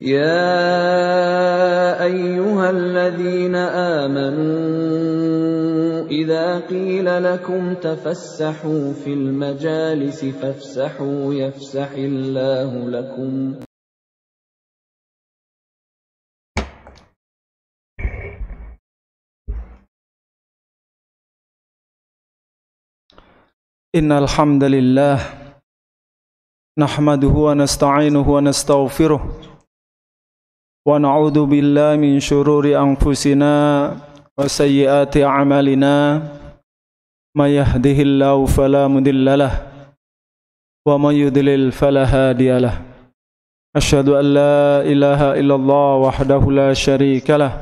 يا أيها الذين آمنوا إذا قيل لكم تفسحوا في المجالس فافسحوا يفسح الله لكم Innal hamdalillah nahmaduhu wa nasta'inuhu wa nastaghfiruh wa na'udzu billahi min shururi anfusina wa sayyiati a'malina may yahdihillahu fala mudhillalah wa may yudlil fala hadiyalah asyhadu an la ilaha illallah wahdahu la syarikalah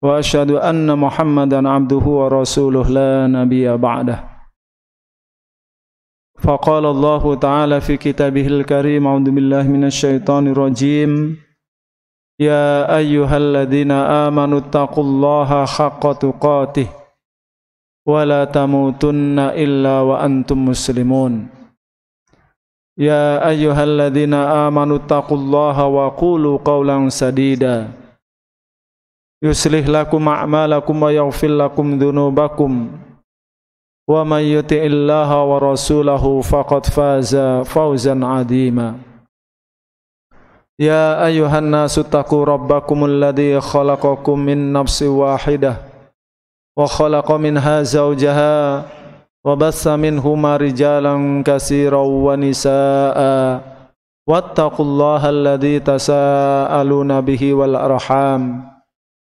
wa asyhadu anna muhammadan abduhu wa rasuluh la nabiyya ba'dah. فقال الله تعالى في كتابه الكريم أعوذ بالله من الشيطان الرجيم يا أيها الذين آمنوا اتقوا الله حق تقاته ولا تموتن إلا وأنتم مسلمون يا أيها الذين آمنوا اتقوا الله وقولوا قولا سديدا يصلح لكم أعمالكم ويغفر لكم ذنوبكم ومن يطع الله ورسوله فقد فاز فوزا عظيما يا أيها الناس اتقوا ربكم الذي خلقكم من نفس واحدة وخلق منها زوجها وبث منهما رجالا كثيرا ونساء واتقوا الله الذي تساءلون به والأرحام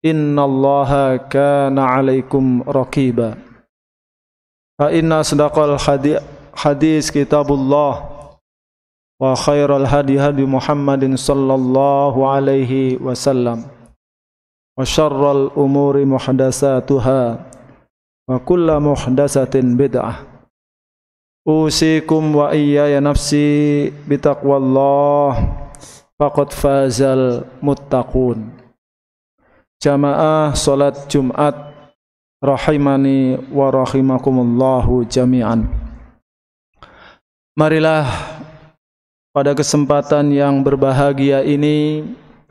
إن الله كان عليكم رقيبا فإن أصدق الحديث كتاب الله وخير الهدي هدي محمد صلى الله عليه وسلم وشر الأمور محدثاتها وكل محدثة بدعة أوصيكم وإياي نفسي بتقوى الله فقد فاز المتقون. Jamaah salat Jumat rahimani wa rahimakumullahu jami'an. Marilah pada kesempatan yang berbahagia ini,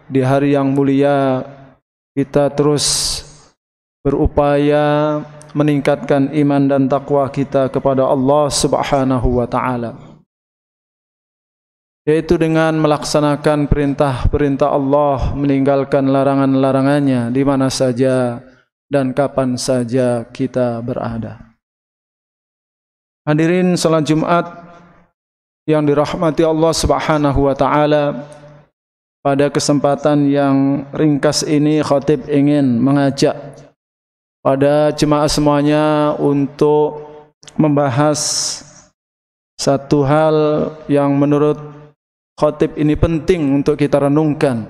di hari yang mulia, kita terus berupaya meningkatkan iman dan takwa kita kepada Allah Subhanahu wa ta'ala, yaitu dengan melaksanakan perintah-perintah Allah, meninggalkan larangan-larangannya di mana saja dan kapan saja kita berada. Hadirin salat Jumat yang dirahmati Allah Subhanahu wa ta'ala, pada kesempatan yang ringkas ini khatib ingin mengajak pada jemaah semuanya untuk membahas satu hal yang menurut khatib ini penting untuk kita renungkan,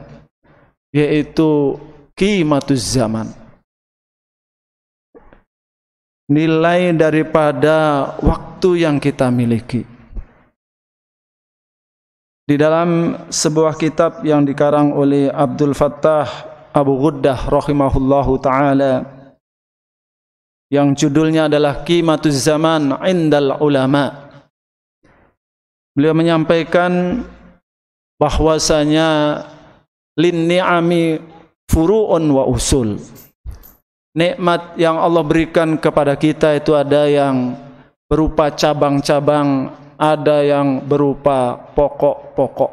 yaitu qimatuz zaman, nilai daripada waktu yang kita miliki. Di dalam sebuah kitab yang dikarang oleh Abdul Fattah Abu Ghuddah rahimahullahu ta'ala, yang judulnya adalah Qimatuz Zaman Indal Ulama, beliau menyampaikan bahwasanya lin ni'ami furu'un wa usul. Nikmat yang Allah berikan kepada kita itu ada yang berupa cabang-cabang, ada yang berupa pokok-pokok.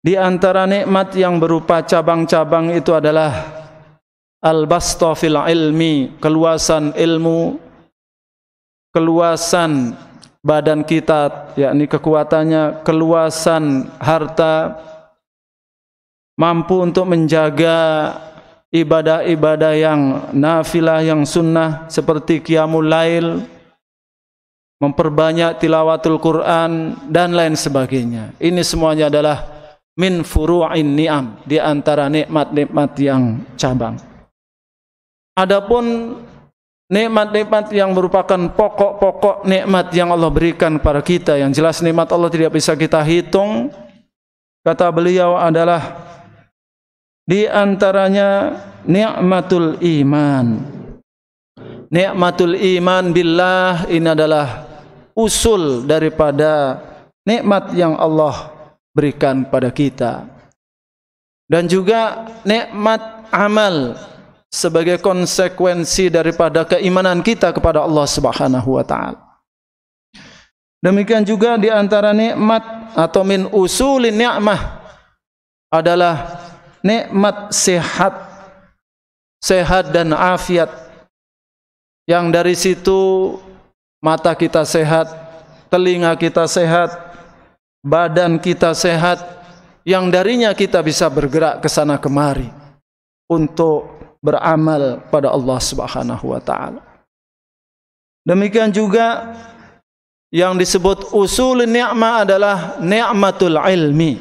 Di antara nikmat yang berupa cabang-cabang itu adalah al-basta fil ilmi, keluasan ilmu, keluasan badan kita, yakni kekuatannya, keluasan harta, mampu untuk menjaga ibadah-ibadah yang nafilah, yang sunnah seperti qiyamul lail, memperbanyak tilawatul Quran dan lain sebagainya. Ini semuanya adalah min furu'in ni'am, di antara nikmat-nikmat yang cabang. Adapun nikmat-nikmat yang merupakan pokok-pokok nikmat yang Allah berikan kepada kita, yang jelas nikmat Allah tidak bisa kita hitung, kata beliau adalah di antaranya nikmatul iman. Nikmatul iman billah ini adalah usul daripada nikmat yang Allah berikan pada kita. Dan juga nikmat amal sebagai konsekuensi daripada keimanan kita kepada Allah Subhanahu wa taala. Demikian juga di antara nikmat atau min usulin ni'mah adalah nikmat sehat dan afiat. Yang dari situ mata kita sehat, telinga kita sehat, badan kita sehat, yang darinya kita bisa bergerak ke sana kemari untuk beramal pada Allah Subhanahu wa taala. Demikian juga yang disebut usul ni'mah adalah ni'matul ilmi,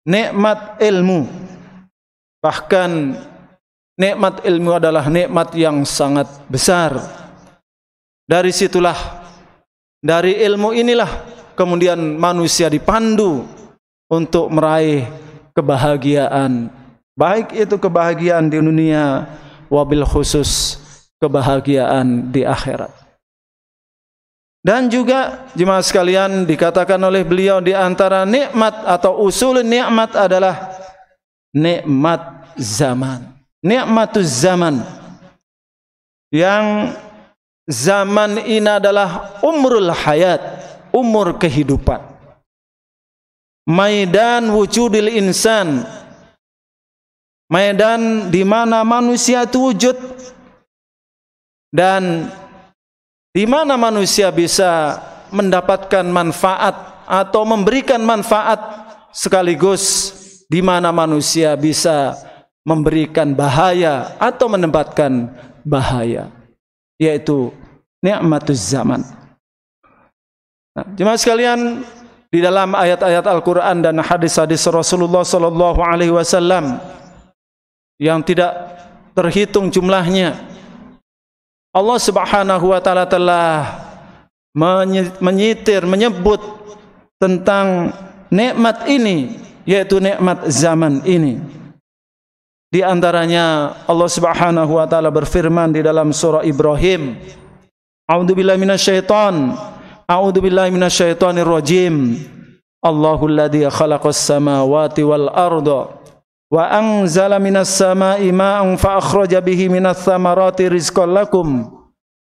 nikmat ilmu. Bahkan nikmat ilmu adalah nikmat yang sangat besar. Dari situlah, dari ilmu inilah kemudian manusia dipandu untuk meraih kebahagiaan, baik itu kebahagiaan di dunia, wabil khusus kebahagiaan di akhirat. Dan juga jemaah sekalian, dikatakan oleh beliau di antara nikmat atau usul nikmat adalah nikmat zaman. Nikmatuz zaman, yang zaman ini adalah umrul hayat, umur kehidupan. Maidan wujudil insan, maidan di mana manusia itu wujud dan di mana manusia bisa mendapatkan manfaat atau memberikan manfaat, sekaligus di mana manusia bisa memberikan bahaya atau menempatkan bahaya, yaitu nikmatuz zaman. Nah, jemaah sekalian, di dalam ayat-ayat Al-Quran dan hadis-hadis Rasulullah sallallahu alaihi wasallam yang tidak terhitung jumlahnya, Allah Subhanahu wa taala telah menyebut tentang nikmat ini, yaitu nikmat zaman ini. Di antaranya Allah Subhanahu wa taala berfirman di dalam surah Ibrahim, A'udzubillahi minasyaitonir rajim. Allahul ladzi khalaqas samawati wal arda wa anzala minas samai ma'an fa akhraja bihi minats thamarati rizqan lakum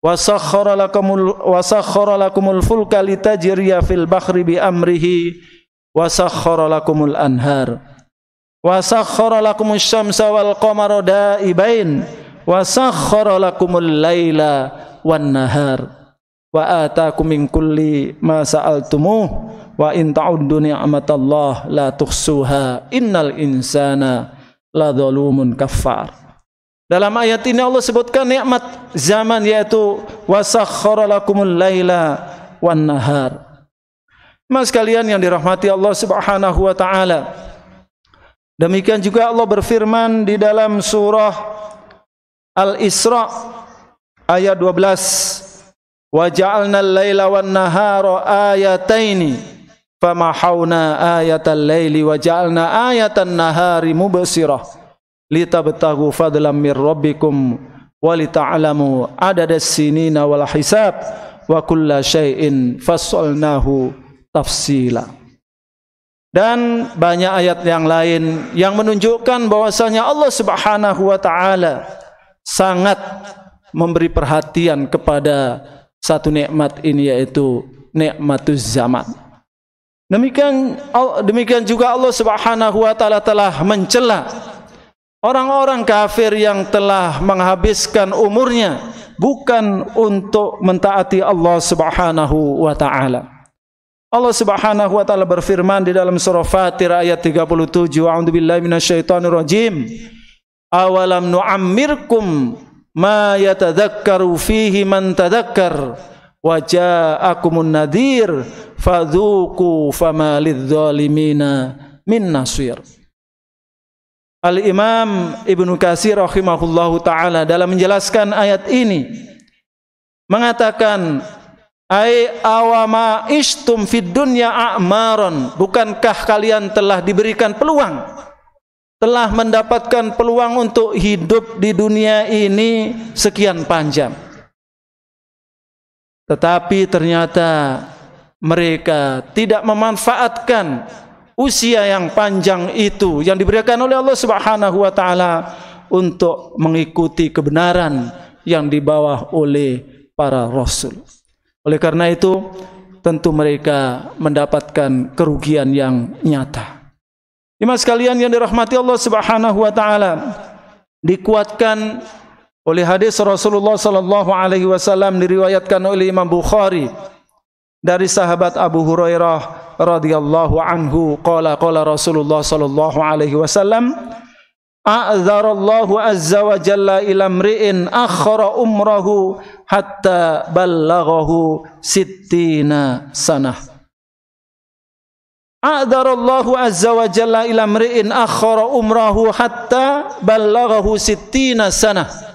wa sakhkhara lakumul fulka litajriya fil bahri bi amrihi wa sakhkhara lakumul anhar wa sakhkhara lakumus syamsa wal qamara da'ibain wa sakhkhara lakumul laila wan nahar wa ataakum min kulli ma sa'altumuh wa in ta'uddu ni'matallah la tuhsuha innal insana la zalumun kafar. Dalam ayat ini Allah sebutkan nikmat zaman, yaitu wa sakhkhara lakumul laila wan nahar. Mas kalian yang dirahmati Allah Subhanahu wa taala, demikian juga Allah berfirman di dalam surah Al-Isra ayat 12, wa ja'alnal laila wan nahara ayataini famahawna ayatal laili wa ja'alna ayatan nahari mubsirah litabtaghu fadlan mir rabbikum wa lita'lamu adadas sinina wal hisab wa kulla syai'in fassalnahu tafsila. Dan banyak ayat yang lain yang menunjukkan bahwasanya Allah Subhanahu wa taala sangat memberi perhatian kepada satu nikmat ini, yaitu nikmatuz zaman. Demikian juga Allah Subhanahu wa taala telah mencela orang-orang kafir yang telah menghabiskan umurnya bukan untuk mentaati Allah Subhanahu wa taala. Allah Subhanahu wa taala berfirman di dalam surah Fatir ayat 37, A'udzubillahi minasyaitonir rajim. Awalam nu'ammirkum ma yatadzakkaru fihi man tadzakkar wa ja'akumun nadhir fadzuqu fama lidzalimina min nasir. Al-Imam Ibnu Katsir rahimahullahu taala dalam menjelaskan ayat ini mengatakan, ai awama istum fid dunya a'maron, bukankah kalian telah diberikan peluang, telah mendapatkan peluang untuk hidup di dunia ini sekian panjang, tetapi ternyata mereka tidak memanfaatkan usia yang panjang itu yang diberikan oleh Allah Subhanahu wa taala untuk mengikuti kebenaran yang dibawa oleh para rasul. Oleh karena itu, tentu mereka mendapatkan kerugian yang nyata. Jemaah sekalian yang dirahmati Allah Subhanahu wa taala, dikuatkan oleh hadis Rasulullah sallallahu alaihi wasallam diriwayatkan oleh Imam Bukhari dari sahabat Abu Hurairah radhiyallahu anhu, qala Rasulullah sallallahu alaihi wasallam, a'dzarallahu azza wa jalla ila mri'in akhara umrahu hatta ballaghahu sittina sanah. A'dzarallahu azza wa jalla ila mri'in akhara umrahu hatta ballaghahu sittina sanah.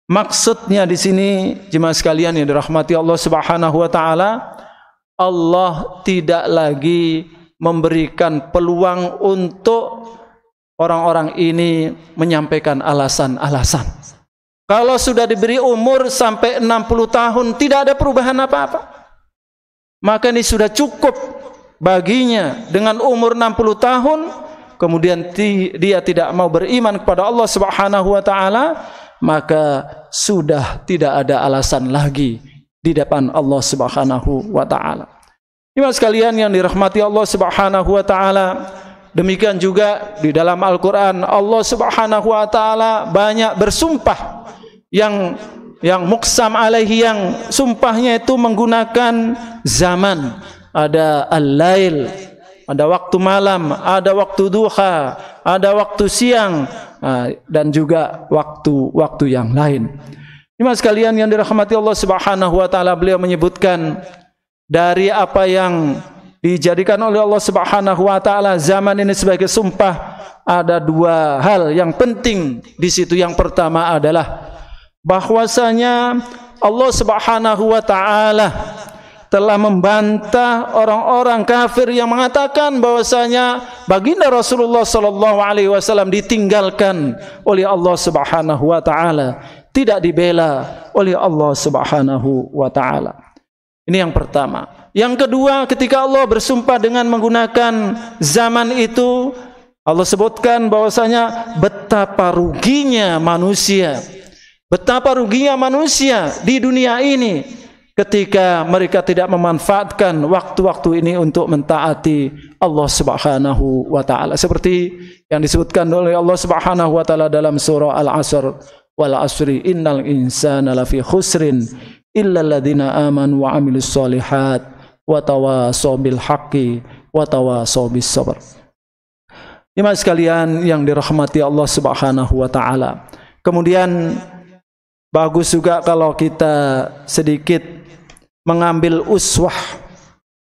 Maksudnya di sini jemaah sekalian yang dirahmati Allah Subhanahu wa taala, Allah tidak lagi memberikan peluang untuk orang-orang ini menyampaikan alasan-alasan. Kalau sudah diberi umur sampai 60 tahun tidak ada perubahan apa-apa, maka ini sudah cukup baginya. Dengan umur 60 tahun kemudian dia tidak mau beriman kepada Allah Subhanahu wa taala, maka sudah tidak ada alasan lagi di depan Allah Subhanahu wa taala. Jemaah sekalian yang dirahmati Allah Subhanahu wa taala, demikian juga di dalam Al-Qur'an Allah Subhanahu wa taala banyak bersumpah yang muqsam alaihi, yang sumpahnya itu menggunakan zaman. Ada al-lail, ada waktu malam, ada waktu duha, ada waktu siang, dan juga waktu-waktu yang lain. Jemaah sekalian yang dirahmati Allah Subhanahu wa taala, beliau menyebutkan dari apa yang dijadikan oleh Allah Subhanahu wa taala zaman ini sebagai sumpah, ada dua hal yang penting di situ. Yang pertama adalah bahwasanya Allah Subhanahu wa taala telah membantah orang-orang kafir yang mengatakan bahwasanya baginda Rasulullah sallallahu alaihi wasallam ditinggalkan oleh Allah Subhanahu wa taala, tidak dibela oleh Allah Subhanahu wa taala. Ini yang pertama. Yang kedua, ketika Allah bersumpah dengan menggunakan zaman itu, Allah sebutkan bahwasanya betapa ruginya manusia. Betapa ruginya manusia di dunia ini ketika mereka tidak memanfaatkan waktu-waktu ini untuk mentaati Allah Subhanahu wa taala, seperti yang disebutkan oleh Allah Subhanahu wa taala dalam surah Al-Asr, wal asri innal insana lafi khusrin illa alladziina amanu wa 'amilus shalihat wa tawashaw bil haqqi wa tawashaw bis sabr. Jemaah sekalian yang dirahmati Allah Subhanahu wa taala, kemudian bagus juga kalau kita sedikit mengambil uswah,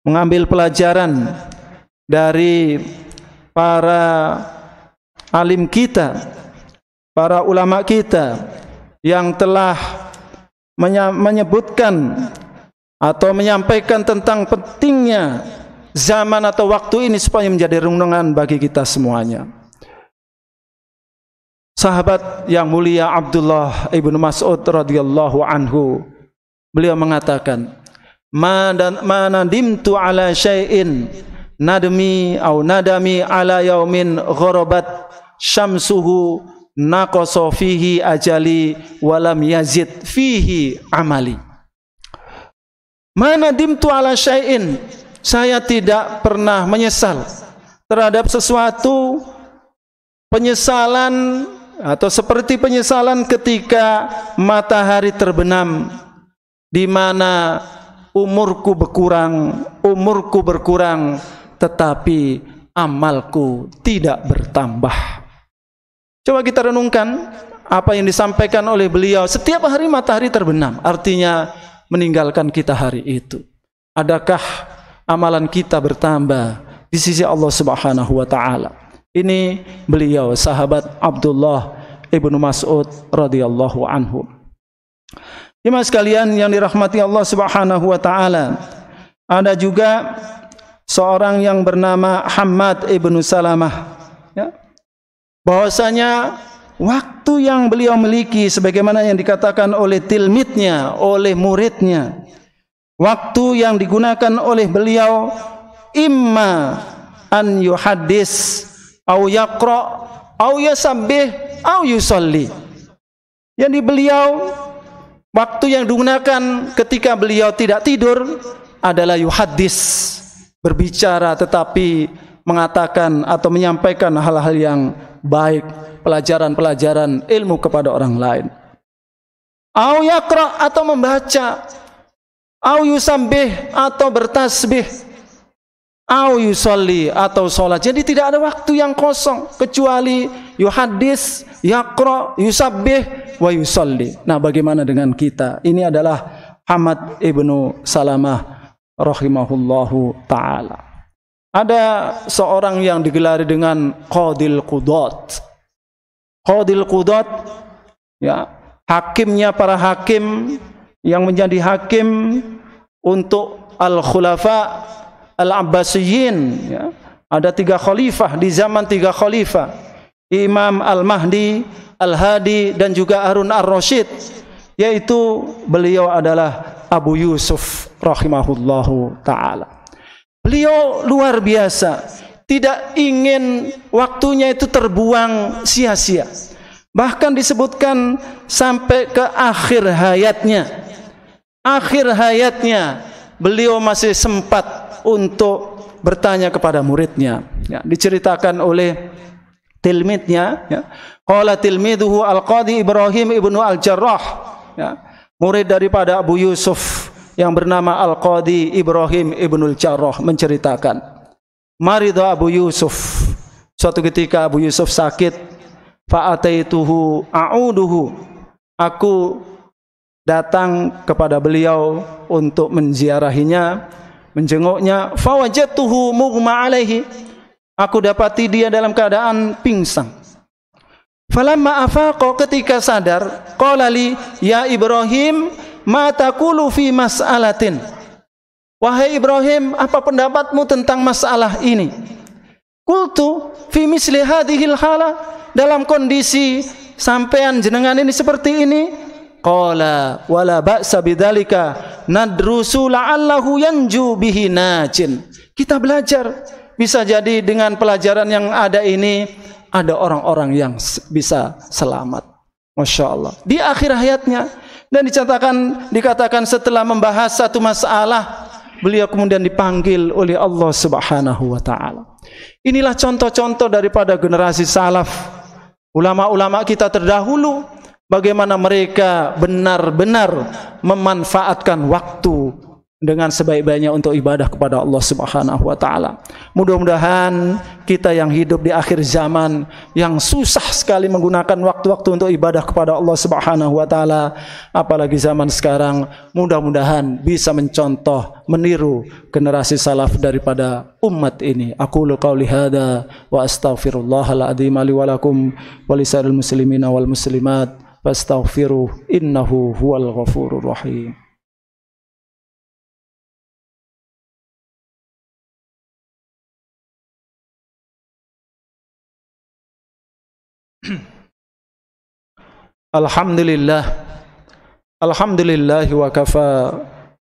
mengambil pelajaran dari para alim kita, para ulama kita yang telah menyebutkan atau menyampaikan tentang pentingnya zaman atau waktu ini supaya menjadi renungan bagi kita semuanya. Sahabat yang mulia Abdullah ibnu Mas'ud radhiyallahu anhu, beliau mengatakan, ma nadimtu ala syai'in nadmi ala yaumin gharabat syamsuhu naqasa fihi ajali walam yazid fihi amali. Ma nadimtu ala syai'in, saya tidak pernah menyesal terhadap sesuatu, penyesalan atau seperti penyesalan ketika matahari terbenam, di mana umurku berkurang tetapi amalku tidak bertambah. Coba kita renungkan apa yang disampaikan oleh beliau. Setiap hari matahari terbenam, artinya meninggalkan kita hari itu. Adakah amalan kita bertambah di sisi Allah Subhanahu wa taala? Ini beliau sahabat Abdullah ibnu Mas'ud radhiyallahu anhu. Jemaah sekalian yang dirahmati Allah Subhanahu wa taala, ada juga seorang yang bernama Hammad ibnu Salamah, ya, bahwasanya waktu yang beliau miliki sebagaimana yang dikatakan oleh tilmidnya, oleh muridnya, waktu yang digunakan oleh beliau imma an yuhaddis au yaqra au yusabbih au yusalli. Yang beliau waktu yang digunakan ketika beliau tidak tidur adalah yuhaddis, berbicara tetapi mengatakan atau menyampaikan hal-hal yang baik, pelajaran-pelajaran ilmu kepada orang lain. Au yaqra atau membaca, au yusabbih atau bertasbih, au yusalli atau sholat. Jadi tidak ada waktu yang kosong kecuali yuhaddis, yaqra, yusabbih wa yusalli. Nah, bagaimana dengan kita? Ini adalah Hamad ibnu Salamah rahimahullahu ta'ala. Ada seorang yang digelari dengan Qadil Qudat. Qadil Qudat, ya, hakimnya para hakim yang menjadi hakim untuk al-khulafa al-abbasiyin, ya. Ada 3 khalifah di zaman 3 khalifah, Imam Al-Mahdi, Al-Hadi dan juga Harun Ar-Rasyid, yaitu beliau adalah Abu Yusuf rahimahullahu ta'ala. Beliau luar biasa, tidak ingin waktunya itu terbuang sia-sia. Bahkan disebutkan sampai ke akhir hayatnya. Akhir hayatnya beliau masih sempat untuk bertanya kepada muridnya. Ya, diceritakan oleh tilmidnya, ya. Qala tilmiduhu al-Qadi Ibrahim ibnu al-Jarrah, ya, murid daripada Abu Yusuf yang bernama Al-Qadi Ibrahim ibnul Jarrah menceritakan, marida Abu Yusuf, suatu ketika Abu Yusuf sakit, fa'ataituhu a'uduhu, aku datang kepada beliau untuk menziarahinya, menjenguknya, fawajadtuhu mughma alaihi, aku dapati dia dalam keadaan pingsan. Falamma afaqa, ketika sadar, qala li ya Ibrahim ma taqulu fi mas'alatin, wahai Ibrahim, apa pendapatmu tentang masalah ini? Qultu fi misli hadhil hala, dalam kondisi sampean jenengan ini seperti ini. Qala wala ba'sa bidzalika nadrusu la'allahu yanju bihi najin. Kita belajar, bisa jadi dengan pelajaran yang ada ini ada orang-orang yang bisa selamat. Masya Allah. Di akhir hayatnya, dan dikatakan setelah membahas satu masalah, beliau kemudian dipanggil oleh Allah Subhanahu wa ta'ala. Inilah contoh-contoh daripada generasi salaf, ulama-ulama kita terdahulu, bagaimana mereka benar-benar memanfaatkan waktu dengan sebaik-baiknya untuk ibadah kepada Allah Subhanahu wa ta'ala. Mudah-mudahan kita yang hidup di akhir zaman, yang susah sekali menggunakan waktu-waktu untuk ibadah kepada Allah Subhanahu wa ta'ala, apalagi zaman sekarang, mudah-mudahan bisa mencontoh, meniru generasi salaf daripada umat ini. Aqulu qauli hadza wa astaghfirullahal adzim li wa lakum wa lisa'il muslimina wal muslimat fastaghfiruh innahu huwal ghafurur rahim. Alhamdulillah, alhamdulillah wa kafa,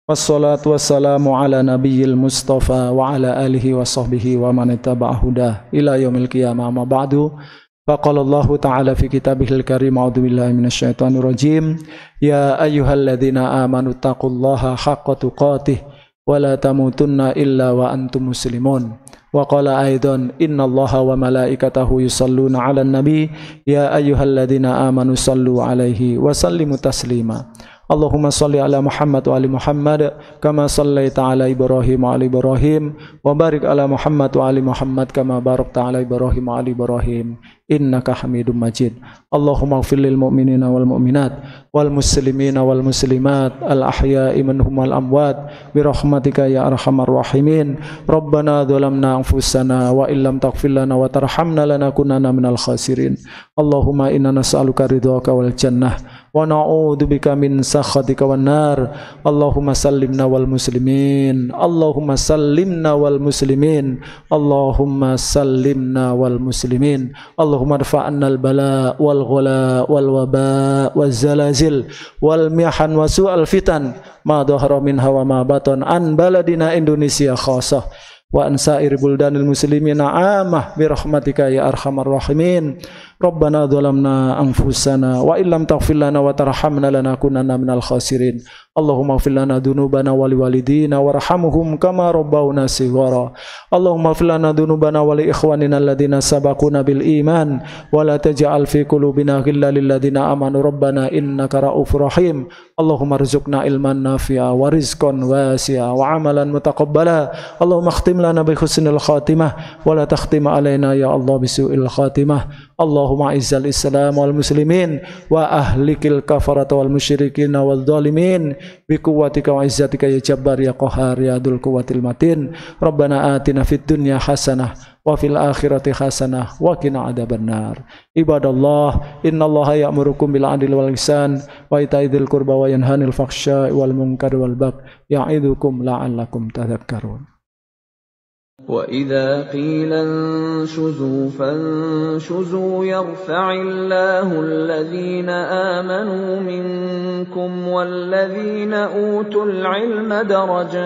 wassalatu wassalamu ala nabiyil mustafa wa ala alihi wa sahbihi wa man ittaba'a hudah ila yaumil qiyamah. Ma ba'du, faqala Allah ta'ala fi kitabihil karim, a'udzu billahi minasyaitonir rajim, ya ayyuhalladzina amanu taqullaha haqqa tuqatih wa la tamutunna illa wa antum muslimun. Wa qala aidan innallaha wa malaikatahu yusalluna 'alan nabi ya ayyuhalladzina amanu sallu 'alaihi wa sallimu taslima. Allahumma salli ala Muhammad wa ali Muhammad kama sallaita ala Ibrahim wa ali Ibrahim wa barik ala Muhammad wa ali Muhammad kama barakta ala Ibrahim wa ali Ibrahim innaka Hamidum Majid. Allahumma ighfir lil mu'minina wal mu'minat wal muslimina wal muslimat al ahya'i minhum wal amwat bi rahmatika ya arhamar rahimin. Rabbana dzalamna anfusana wa illam taghfir lana wa tarhamna lanakunanna minal khasirin. Allahumma inna nas'aluka ridhaka wal jannah wa na'udzubika min sakhatika wan nar. Allahumma sallimna wal muslimin, Allahumma sallimna wal muslimin, Allahumma sallimna wal muslimin. Allahumma rfa'anna al bala wal ghala wal waba wal zalazil wal mihan wa su'al fitan ma dhahara minha wa ma batan an baladina Indonesia khassah wa an sa'iri buldanil muslimina amah bi rahmatika ya arhamar rahimin. Rabbana dhalamna anfusana wa illam taghfir lana wa tarhamna lanakunanna minal khasirin. Allahumma ighfir lana dzunubana wa liwalidina warhamhum kama rabbawna shighara. Allahumma ighfir lana dzunubana wa li ikhwanina alladhina sabaquna bil iman wa la taj'al fi qulubina ghillan lil ladzina amanu rabbana innaka ra'ufur rahim. Allahumma rzuqna ilman nafi'a wa rizqan wasi'a wa amalan mutaqabbala. Allahumma khtim lana bi husnil khatimah wa la takhtim alaina ya Allah bi su'il khatimah. Allahumma izzal islam wal muslimin wa ahlikil kafarata wal musyrikin wal zalimin bi quwwatika wa izzatika ya jabbar ya qahhar ya dzul quwwatil matin. Rabbana atina fid dunya hasanah wa fil akhirati hasanah wa qina adzabannar. Ibadallah, innallaha ya'murukum bil 'adli wal ihsan wa ita'i dzil qurba wa yanhanil fakhsya'i wal munkari wal baghi ya'idukum la'allakum tadhakkarun. وَإِذَا قِيلَ انشُزُوا فَانشُزُوا يَرْفَعِ اللَّهُ الَّذِينَ آمَنُوا مِنكُمْ وَالَّذِينَ أُوتُوا الْعِلْمَ دَرَجَاتٍ